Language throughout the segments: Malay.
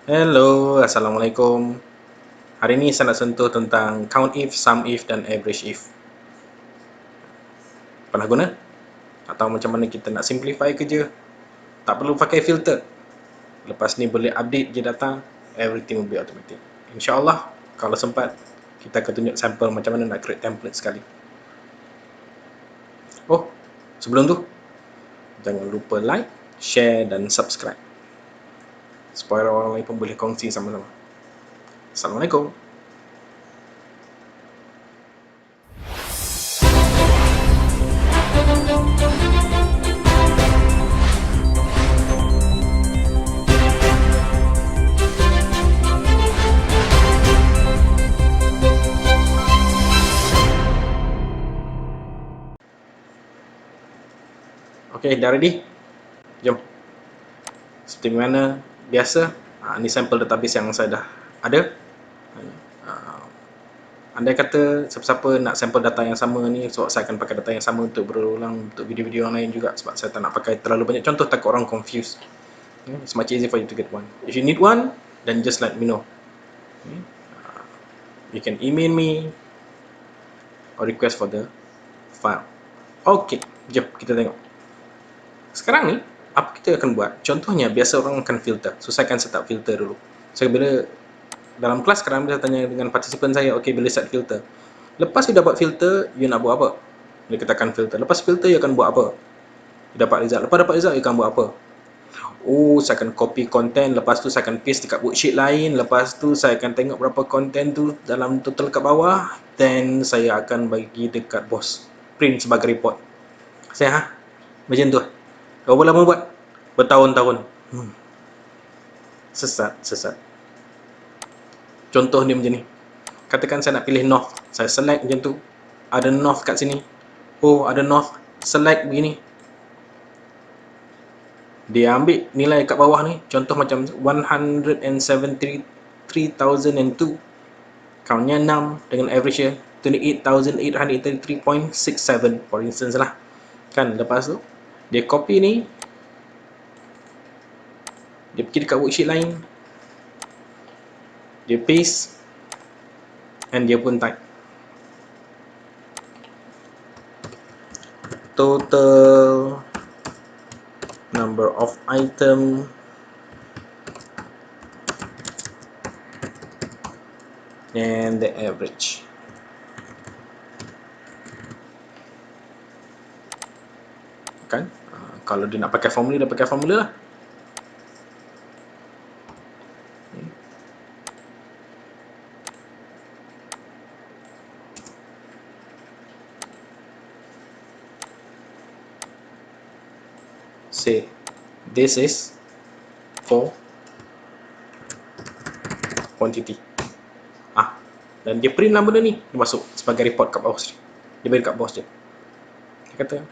Hello, Assalamualaikum. Hari ini saya nak sentuh tentang count if, sum if, dan average if. Pernah guna? Atau macam mana kita nak simplify kerja? Tak perlu pakai filter. Lepas ni boleh update je datang, everything will be automatic. InsyaAllah, kalau sempat, kita akan tunjuk sampel macam mana nak create template sekali. Oh, sebelum tu, jangan lupa like, share dan subscribe. Supaya orang lain pun boleh kongsi sama-sama. Assalamualaikum. Okay, dah ready? Jom. Seperti mana biasa, ini sampel database yang saya dah ada. Andai kata siapa-siapa nak sampel data yang sama ni, so saya akan pakai data yang sama untuk berulang untuk video-video yang lain juga, sebab saya tak nak pakai terlalu banyak contoh, takut orang confused. It's much easier for you to get one. If you need one, then just let me know. You can email me or request for the file. Okay, jom kita tengok. Sekarang ni, apa kita akan buat? Contohnya, biasa orang akan filter. So, saya akan set up filter dulu. So, bila dalam kelas sekarang, saya tanya dengan partisipan saya, okay, bila set filter. Lepas you dapat filter, you nak buat apa? Dia katakan filter. Lepas filter, you akan buat apa? You dapat result. Lepas dapat result, you akan buat apa? Oh, saya akan copy content. Lepas tu, saya akan paste dekat worksheet lain. Lepas tu, saya akan tengok berapa content tu dalam total kat bawah. Then, saya akan bagi dekat bos. Print sebagai report. Saya, macam tu. Berapa lama buat? Bertahun-tahun. Sesat. Contoh dia macam ni. Katakan saya nak pilih north. Saya select macam tu. Ada north kat sini. Oh, ada north. Select begini. Dia ambil nilai kat bawah ni. Contoh macam 173,002. Countnya 6 dengan average nya 28,833.67 for instance lah. Kan, lepas tu dia copy ni. Dia pergi dekat worksheet lain. Dia paste. And dia pun type. Total number of item and the average. Kan? Kalau dia nak pakai formula, dia pakai formula lah. Say this is for quantity. Dan dia print lah benda ni. Dia masuk sebagai report kat bawah. Dia beri kat bos dia. Dia kata,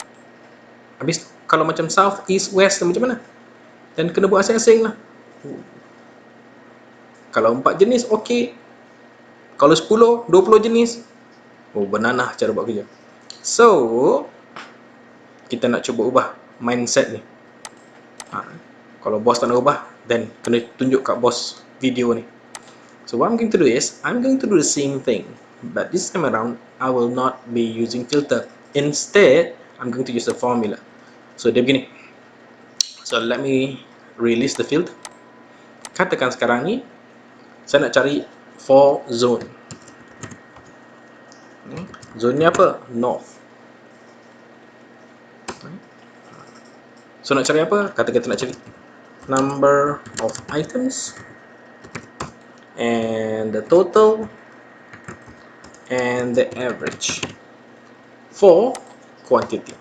habis kalau macam south, east, west, macam mana? Dan kena buat asing-asing lah. Kalau 4 jenis, okey. Kalau 10, 20 jenis, benanah cara buat kerja. So, kita nak cuba ubah mindset ni. Kalau bos tak nak ubah, then kena tunjuk kat bos video ni. So what I'm going to do is, I'm going to do the same thing, but this time around, I will not be using filter. Instead, I'm going to use the formula. So dia begini. So let me release the field. Katakan sekarang ni, saya nak cari for zone. Zone ni apa? North. So nak cari apa? Kata kita nak cari number of items and the total and the average for quantity.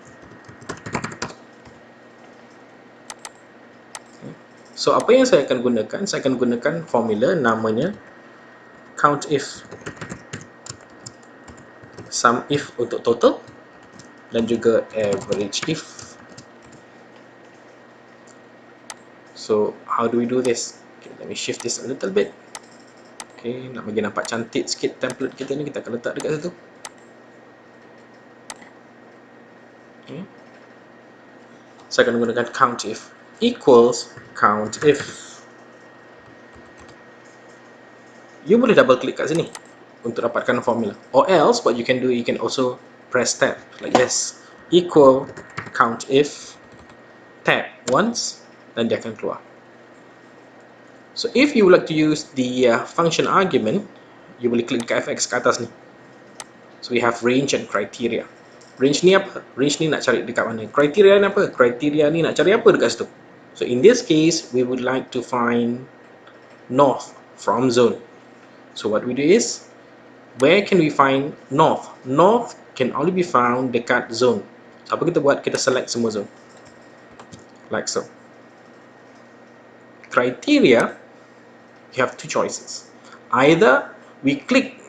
So apa yang saya akan gunakan? Saya akan gunakan formula namanya count if, sum if untuk total, dan juga average if. So how do we do this? Okay, let me shift this a little bit. Okay, nak bagi nampak cantik sikit template kita ni, kita akan letak dekat situ. Okay. Saya akan gunakan count if equals count if. you boleh double klik kat sini untuk dapatkan formula. Or else, what you can do, you can also press tab like this, equal count if, tab once, dan dia akan keluar. So if you would like to use the function argument, you boleh klik dekat fx ke atas ni. So we have range and criteria. Range ni apa? Range ni nak cari dekat mana? Criteria ni apa? Criteria ni nak cari apa dekat situ? So in this case, we would like to find north from zone. So what we do is, where can we find north? North can only be found dekat zone. So apa kita buat? Kita select semua zone. Like so. Criteria, you have two choices. Either we click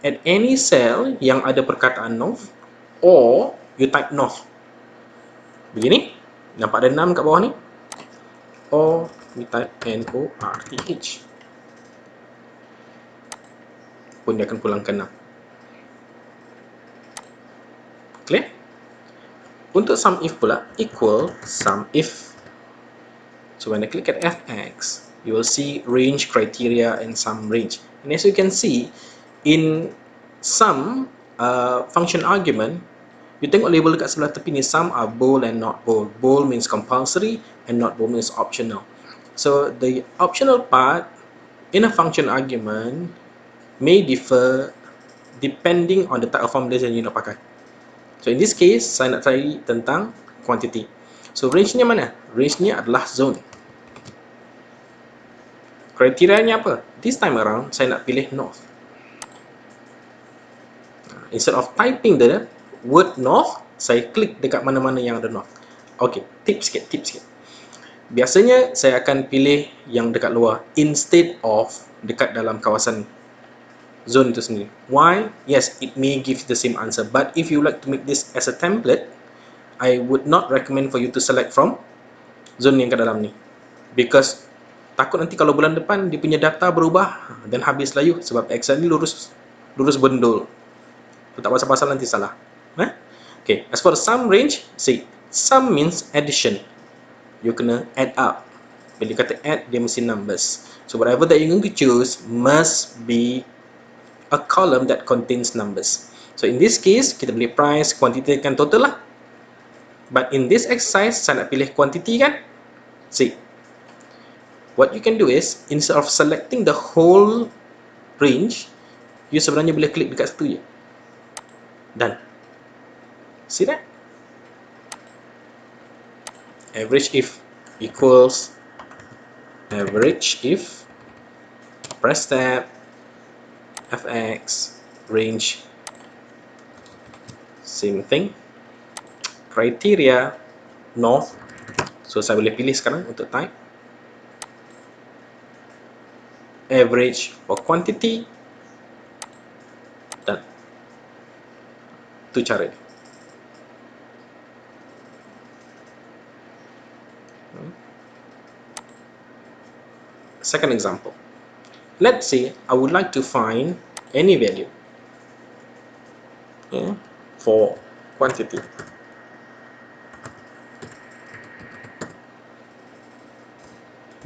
at any cell yang ada perkataan north, or you type north. Begini, nampak ada 6 kat bawah ni. Or we type N-O-R-T-H. Pun dia akan pulangkan 6. Clear? Untuk sum if pula, equal sum if. So when I click at fx, you will see range, criteria, and sum range. And as you can see, in sum function argument, you tengok label dekat sebelah tepi ni, some are bold and not bold. Bold means compulsory and not bold means optional. So the optional part in a function argument may differ depending on the type of formula yang you nak pakai. So in this case, saya nak cari tentang quantity. So range-nya mana? Range-nya adalah zone. Kriterianya apa? This time around, saya nak pilih north. Instead of typing the word north, saya klik dekat mana-mana yang ada north. Okay, tips sikit. Biasanya saya akan pilih yang dekat luar instead of dekat dalam kawasan zone itu sendiri. Why? Yes, it may give the same answer, but if you like to make this as a template, I would not recommend for you to select from zone yang kat dalam ni, because takut nanti kalau bulan depan dia punya data berubah dan habis layu, sebab Excel ni lurus bendul. Tak pasal-pasal nanti salah. Okay, as for the sum range, see, sum means addition. You kena add up. Bila kata add, dia mesti numbers. So whatever that you're going to choose must be a column that contains numbers. So in this case, kita boleh price, quantity kan total lah. But in this exercise, saya nak pilih quantity kan. See, what you can do is, instead of selecting the whole range, you sebenarnya boleh klik dekat situ je. Done. See that? Average if equals average if, press tab, fx, range, same thing, criteria, north. So saya boleh pilih sekarang untuk type average for quantity. Done. Itu cara dia. Second example. Let's say I would like to find any value for quantity.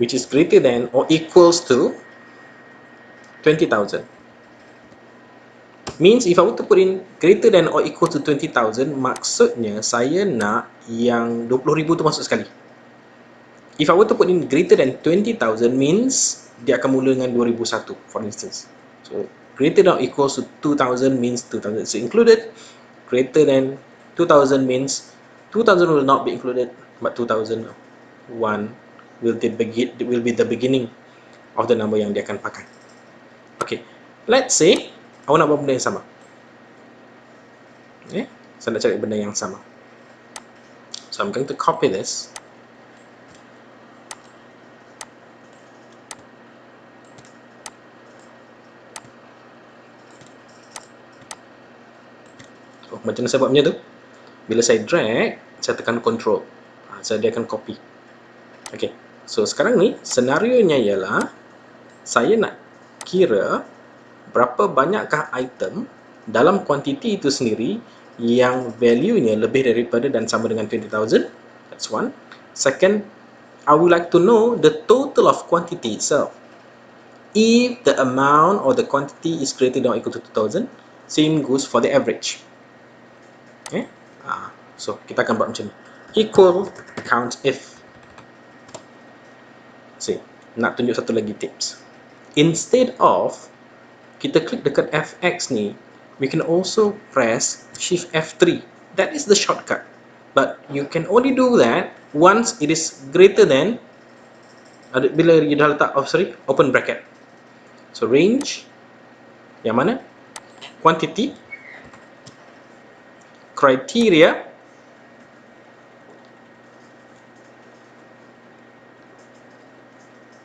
Which is greater than or equals to 20,000. Means if I were to put in greater than or equal to 20,000, maksudnya saya nak yang 20,000 tu masuk sekali. If I were to put in greater than 20,000 means dia akan mula dengan 2001, for instance. So greater than or equals to 2,000 means 2,000 is included. Greater than 2,000 means 2,000 will not be included, but 2,001 will be the beginning of the number yang dia akan pakai. Okay, let's say awak nak buat benda yang sama. Okay, saya nak cari benda yang sama. So I'm going to copy this. Macam mana saya buat macam tu? Bila saya drag, saya tekan control, dia akan copy. Okay, so sekarang ni senarionya ialah saya nak kira berapa banyakkah item dalam kuantiti itu sendiri yang value-nya lebih daripada dan sama dengan 20,000. That's one. Second, I would like to know the total of quantity itself. If the amount or the quantity is greater than or equal to 2000, same goes for the average. Okay? So kita akan buat macam ni. Equal count if. See, nak tunjuk satu lagi tips. Instead of kita klik dekat fx ni, we can also press shift F3. That is the shortcut. But you can only do that once it is greater than, bila you dah letak open bracket. So range yang mana? Quantity, criteria,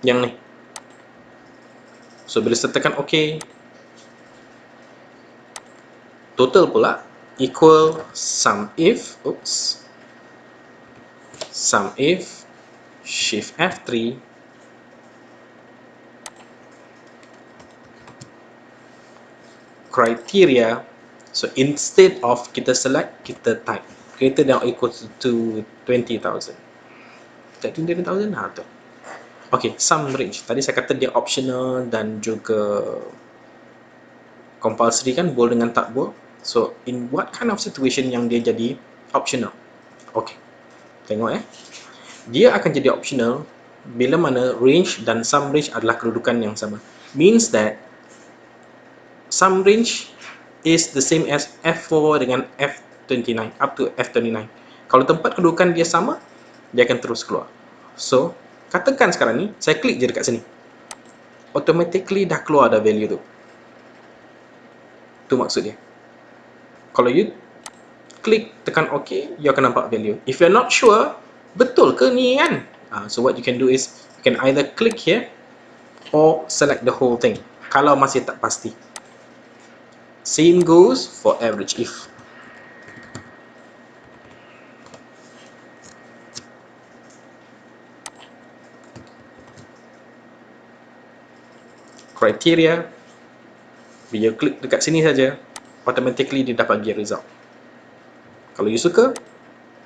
yang ni. So bila saya tekan OK, total pula equal sum if, sum if shift F3 criteria. So instead of kita select, kita type greater than or equal to 20,000. Tak 20,000 tu. Okay, sum range. Tadi saya kata dia optional dan juga compulsory kan, bold dengan tak bold. So in what kind of situation yang dia jadi optional? Okay, tengok dia akan jadi optional bila mana range dan sum range adalah kedudukan yang sama. Means that sum range is the same as F4 dengan F29, up to F29. Kalau tempat kedudukan dia sama, dia akan terus keluar. So, katakan sekarang ni, saya klik je dekat sini. Automatically dah keluar dah value tu. Tu maksud dia. Kalau you klik, tekan OK, you akan nampak value. If you're not sure, betul ke ni kan? So what you can do is, you can either click here, or select the whole thing. Kalau masih tak pasti. Same goes for average if. Criteria, bila klik dekat sini saja, automatically dia dapat bagi result. Kalau you suka,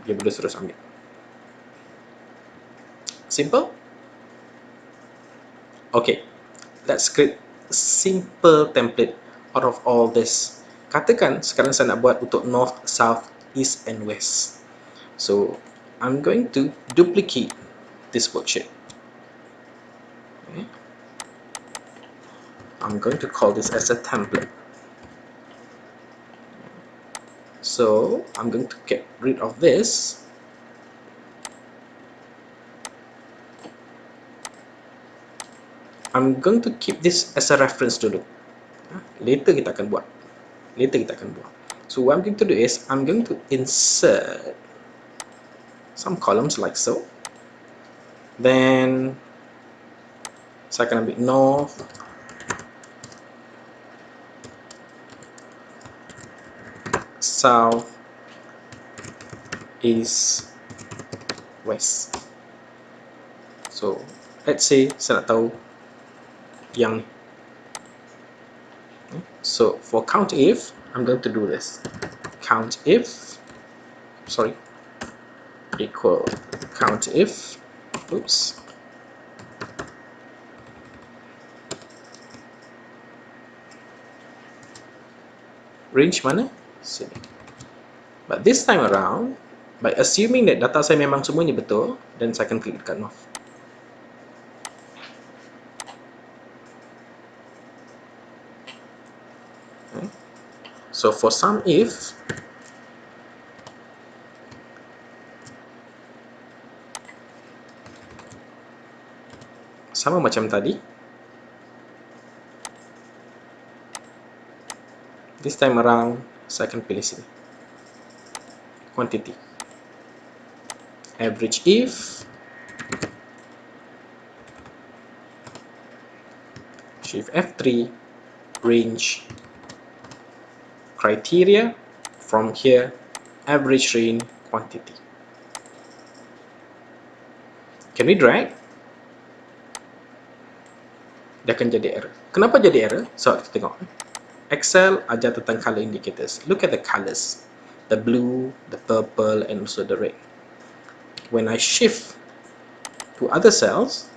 dia boleh terus ambil. Simple? Okay, let's create a simple template out of all this. Katakan sekarang saya nak buat untuk north, south, east and west. So, I'm going to duplicate this worksheet. Okay. I'm going to call this as a template. So, I'm going to get rid of this. I'm going to keep this as a reference dulu. Later kita akan buat. So what I'm going to do is, I'm going to insert some columns like so. Then, saya akan ambil north, south, east, west. So, let's say saya nak tahu yang ni. So, for count if, I'm going to do this. Count if, equal count if, range mana? Sini. But this time around, by assuming that data saya memang semuanya betul, then saya akan klik dekat north. Okay. So for sum if, sama macam tadi. This time around, saya akan pilih sini. Quantity. Average if, shift F3, range, criteria, from here, average range, quantity. Can we drag? Dia akan jadi error. Kenapa jadi error? So, kita tengok. Excel ajar tentang color indicators. Look at the colors. The blue, the purple, and also the red. When I shift to other cells,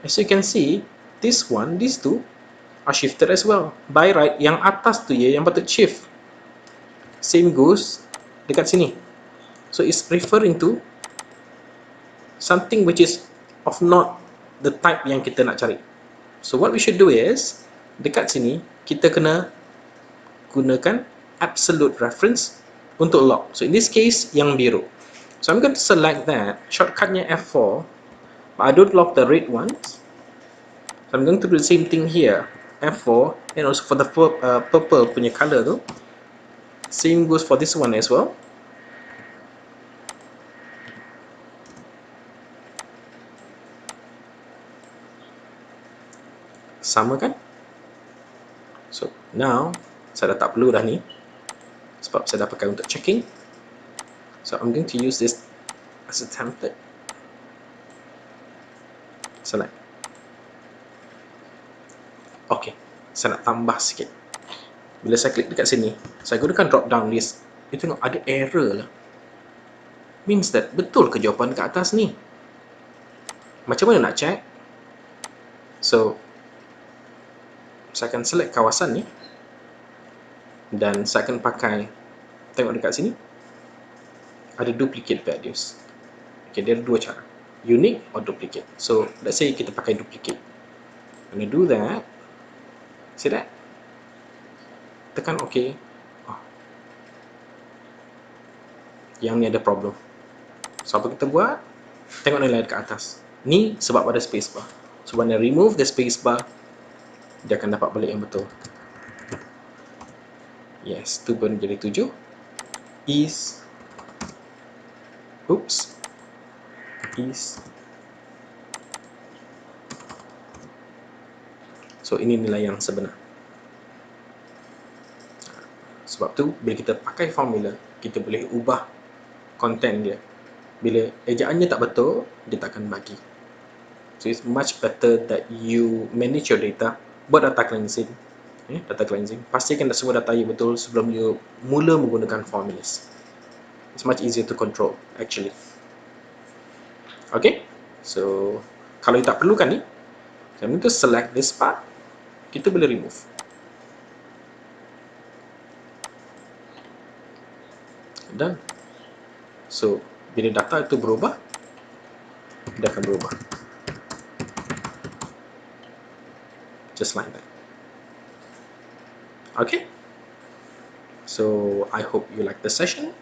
as you can see, This one, these two are shifted as well. By right, yang atas tu yang patut shift. Same goes dekat sini. So it's referring to something which is of not the type yang kita nak cari. So what we should do is, dekat sini kita kena gunakan absolute reference untuk lock. So in this case, yang biru. So I'm going to select that, shortcutnya F4, but I don't lock the red ones. So I'm going to do the same thing here, F4, and also for the purple punya color tu, same goes for this one as well. Sama kan? So now saya dah tak perlu dah ni, sebab saya dah pakai untuk checking. So I'm going to use this as a template. Select. Okay, saya nak tambah sikit. Bila saya klik dekat sini, saya gunakan drop down list. You tengok ada error lah. Means that betul ke jawapan kat atas ni? Macam mana nak check? So saya akan select kawasan ni, dan saya akan pakai, tengok dekat sini ada duplicate values. Okay, dia ada dua cara, unique or duplicate. So let's say kita pakai duplicate. I'm gonna do that. See that? Tekan OK. Yang ni ada problem. So apa kita buat? Tengok nilai dekat atas. Ni sebab ada spacebar. So when I remove the spacebar, dia akan dapat balik yang betul. Yes, 2 pun jadi 7. Is so ini nilai yang sebenar. Sebab tu bila kita pakai formula, kita boleh ubah content dia. Bila ejaannya tak betul, dia tak akan bagi. So it's much better that you manage your data. Buat data cleansing. Data cleansing, pastikan semua data you betul sebelum you mula menggunakan formulas. It's much easier to control actually. Okay, so kalau you tak perlukan ni, saya minta select this part, kita boleh remove. Done. So bila data itu berubah, dia akan berubah just like that. Okay, so I hope you like the session.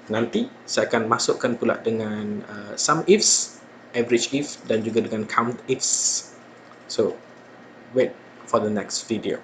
Nanti saya akan masukkan pula dengan sum ifs, average if, dan juga dengan count ifs. So wait for the next video.